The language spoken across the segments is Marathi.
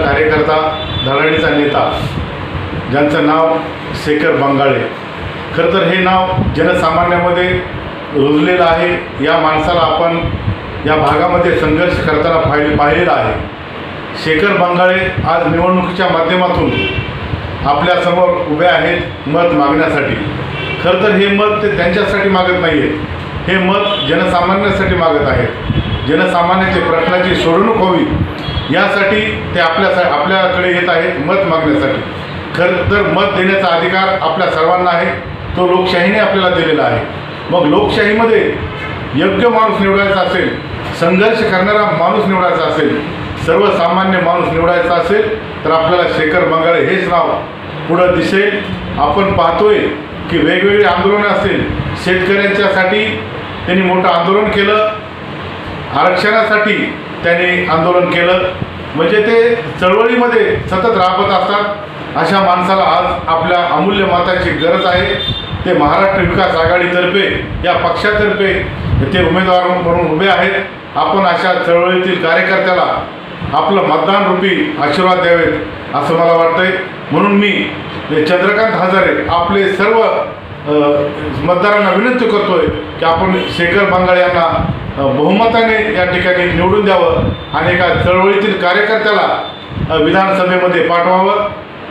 कार्यकर्ता, धडाडीचा नेता, ज्यांचं नाव शेखर बंगाळे. खरं तर हे नाव जनसामान्यामध्ये रुजलेलं आहे. या माणसाला आपण या भागामध्ये संघर्ष करताना पाहिलेला आहे. शेखर बंगाळे आज निवडणुकीच्या माध्यमातून आपल्यासमोर उभे आहेत मत मागण्यासाठी. खरं तर हे मत ते त्यांच्यासाठी मागत नाही आहेत, हे मत जनसामान्यासाठी मागत आहेत. जनसामान्याच्या प्रश्नाची सोडवणूक व्हावी यासाठी ते आपल्याकडे येत आहेत मत मागण्यासाठी. खरं तर मत देण्याचा अधिकार आपल्या सर्वांना आहे, तो लोकशाहीने आपल्याला दिलेला आहे. मग लोकशाहीमध्ये योग्य माणूस निवडायचा असेल, संघर्ष करणारा माणूस निवडायचा असेल, सर्वसामान्य माणूस निवडायचा असेल तर आपल्याला शेखर बंगाळे हेच नाव पुढं दिसेल. आपण पाहतोय की वेगवेगळी आंदोलनं असतील, शेतकऱ्यांच्यासाठी त्यांनी मोठं आंदोलन केलं, आरक्षणासाठी त्यांनी आंदोलन केलं. म्हणजे ते चळवळीमध्ये सतत राबत असतात. अशा माणसाला आज आपल्या अमूल्य मताची गरज आहे. ते महाराष्ट्र विकास आघाडीतर्फे या पक्षातर्फे ते उमेदवार म्हणून उभे आहेत. आपण अशा चळवळीतील कार्यकर्त्याला आपलं मतदान रूपी आशीर्वाद द्यावेत असं मला वाटतंय. म्हणून मी चंद्रकांत हजारे आपले सर्व मतदारांना विनंती करतोय की आपण शेखर बंगाळे यांना बहुमताने या ठिकाणी निवडून द्यावं आणि एका चळवळीतील कार्यकर्त्याला विधानसभेमध्ये पाठवावं.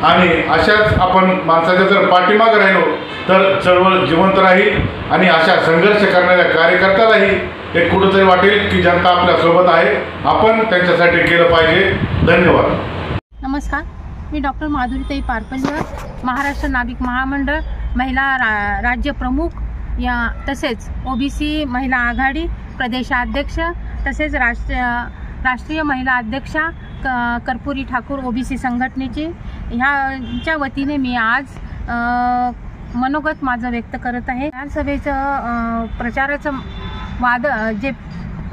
आणि अशाच आपण माणसाच्या जर पाठीमागे राहिलो तर चळवळ जिवंत राहील आणि अशा संघर्ष करणाऱ्या कार्यकर्त्यालाही एक कुठंतरी वाटेल की जनता आपल्यासोबत आहे, आपण त्यांच्यासाठी केलं पाहिजे. धन्यवाद. नमस्कार, मी डॉक्टर माधुरीताई पारपंजर, महाराष्ट्र नाभिक महामंडळ महिला राज्य प्रमुख या तसेच ओबीसी महिला आघाडी प्रदेशाध्यक्ष तसेच राष्ट्रीय महिला अध्यक्षा कर्पुरी ठाकूर ओबीसी संघटनेची ह्याच्या वतीने मी आज मनोगत माझं व्यक्त करत आहे. विधानसभेचं प्रचाराचं जे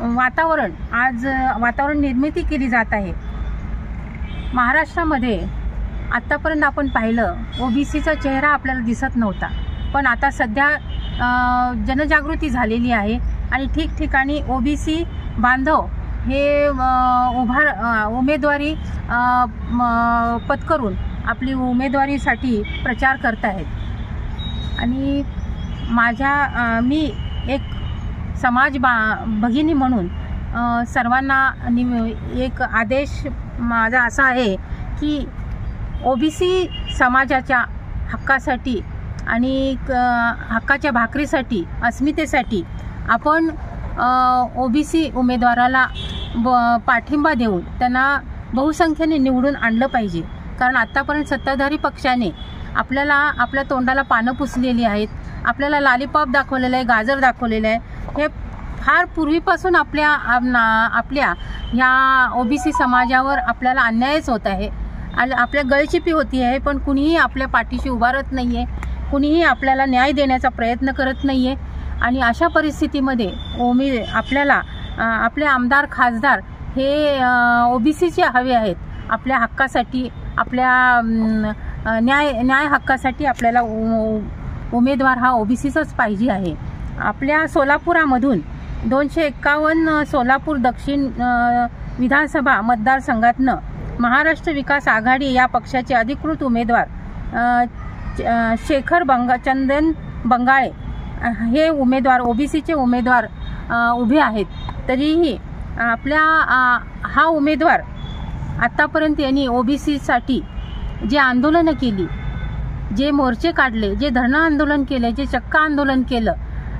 वातावरण निर्मिती केली जात आहे महाराष्ट्रामध्ये. आत्तापर्यंत आपण पाहिलं ओबीसीचा चेहरा आपल्याला दिसत नव्हता, पण आता सध्या जनजागृती झालेली आहे आणि ठिकठिकाणी ओबीसी बांधव हे उमेदवारी पत्करून आपली उमेदवारीसाठी प्रचार करत आहेत. आणि मी एक समाज भगिनी म्हणून सर्वांना एक आदेश माझा असा आहे की ओबीसी समाजाच्या हक्कासाठी आणि हक्काच्या भाकरीसाठी, अस्मितेसाठी आपण ओबीसी उमेदवाराला पाठिंबा देऊन त्यांना बहुसंख्येने निवडून आणलं पाहिजे. कारण आत्तापर्यंत सत्ताधारी पक्षाने आपल्या तोंडाला पानं पुसलेली आहेत, आपल्याला लॉलीपॉप दाखवलेलं आहे, गाजर दाखवलेलं आहे. हे फार पूर्वीपासून आपल्या ह्या ओबीसी समाजावर आपल्याला अन्यायच होत आहे, आपल्या गळचिपी होती आहे. पण कुणीही आपल्या पाठीशी उभारत नाही आहे, कुणीही आपल्याला न्याय देण्याचा प्रयत्न करत नाही आहे. आणि अशा परिस्थितीमध्ये आपल्याला आपले आमदार खासदार हे ओबीसीचे हवे आहेत. आपल्या हक्कासाठी, आपल्या न्याय हक्कासाठी आपल्याला उमेदवार हा ओबीसीचाच पाहिजे आहे. आपल्या सोलापुरामधून 251 सोलापूर दक्षिण विधानसभा मतदारसंघातनं महाराष्ट्र विकास आघाडी या पक्षाचे अधिकृत उमेदवार चंदन बंगाळे हे उमेदवार ओबीसीचे उमेदवार उभे आहेत. तरीही हा उमेदवार आत्तापर्यंत यांनी ओबीसीसाठी जे आंदोलनं केली, जे मोर्चे काढले, जे धरणं आंदोलन केले, जे चक्का आंदोलन केलं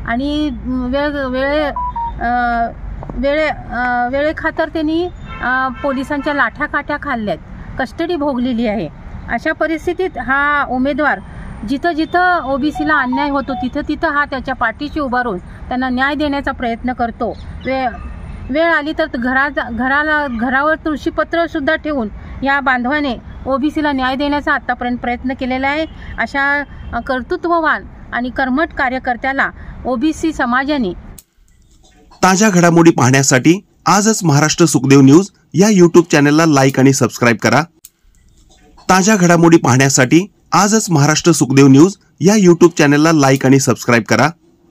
आणि वेळेखातर त्यांनी पोलिसांच्या लाठ्याकाठ्या खाल्ल्यात, कस्टडी भोगलेली आहे. अशा परिस्थितीत हा उमेदवार जिथं ओबीसीला अन्याय होतो तिथं हा त्याच्या पाठीशी उभारून त्यांना न्याय देण्याचा प्रयत्न करतो. वेळ आली तर घरावर तुळशीपत्र सुद्धा ठेवून या बांधवाने ओबीसीला न्याय देण्याचा आतापर्यंत प्रयत्न केलेला आहे. अशा कर्तृत्ववान आणि कर्मठ कार्यकर्त्याला ओबीसी समाजाने ताज्या घडामोडी पाहण्यासाठी आजच महाराष्ट्र सुखदेव न्यूज या YouTube चॅनलला लाईक आणि सबस्क्राईब करा. ताज्या घडामोडी पाहण्यासाठी आजच महाराष्ट्र सुखदेव न्यूज या YouTube चॅनलला लाईक आणि सबस्क्राईब करा.